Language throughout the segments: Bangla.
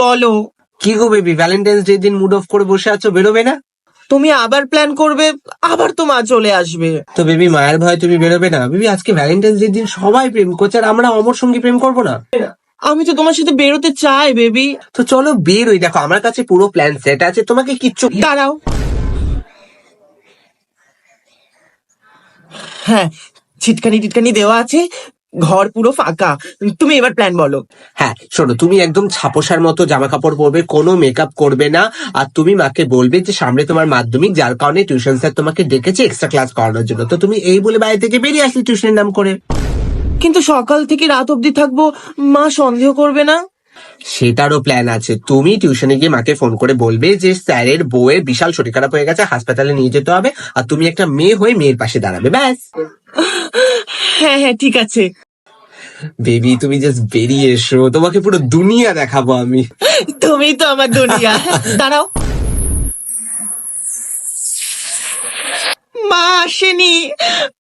বলো। কি গো বেবি, ভ্যালেন্টাইন্স ডে দিন মুড অফ করে বসে আছো, বেরোবে না? তুমি আবার প্ল্যান করবে, আবার তো মা চলে আসবে। তো বেবি, মায়ের ভয় তুমি বেরোবে না? বেবি, আজকে ভ্যালেন্টাইন্স ডে দিন সবাই প্রেম করছে, আর আমরা অমর সঙ্গী প্রেম করবো না? আমি তো তোমার সাথে বেরোতে চাই বেবি। তো চলো বেরোই, দেখো আমার কাছে পুরো প্ল্যান সেট আছে, তোমাকে কিচ্ছু। দাঁড়াও। হ্যাঁ, ছিটকানি টিটকানি দেওয়া আছে, ঘর পুরো ফাঁকা। তুমি এবার প্ল্যান বলো। হ্যাঁ শোনো, তুমি একদম ছাপোষার মতো জামা কাপড় পরবে, কোনো মেকআপ করবে না, আর তুমি মাকে বলবে যে সামনে তোমার মাধ্যমিক, যার কারণে টিউশন স্যার তোমাকে ডেকেছে এক্সট্রা ক্লাস করানোর জন্য, তো তুমি এই বলে বাড়ি থেকে বেরিয়ে আসলে টিউশনের নাম করে। কিন্তু সকাল থেকে রাত অবধি থাকবো, মা সন্দেহ করবে না? সেটারও প্ল্যান আছে। তুমি টিউশনে গিয়ে মাকে ফোন করে বলবে যে স্যারের বউয়ের বিশাল শরীর খারাপ হয়ে গেছে, হাসপাতালে নিয়ে যেতে হবে, আর তুমি একটা মেয়ে হয়ে মেয়ের পাশে দাঁড়াবে, ব্যাস। হ্যাঁ হ্যাঁ, ঠিক আছে। বেবি, তুমি জাস্ট বেরিয়ে এসো, তোমাকে পুরো দুনিয়া দেখাবো আমি। তুমি তো আমার দুনিয়া। দাঁড়াও। মা আসেনি,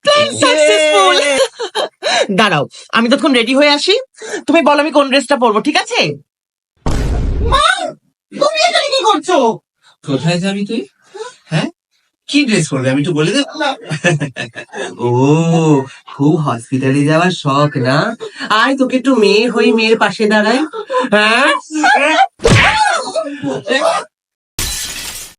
প্ল্যান সাকসেসফুল। দাঁড়াও, আমি তখন রেডি হয়ে আসি, তুমি বলো আমি কোন ড্রেসটা পরবো, ঠিক আছে? মা, তুমি এখানে কি করছো? কোথায় যাবি তুই? হ্যাঁ, কি ড্রেস পরবে আমি একটু বলে দেব? ও, খুব হসপিটালে যাওয়ার শখ না? আয় তোকে একটু মেয়ে হয়ে মেয়ের পাশে দাঁড়াই। হ্যাঁ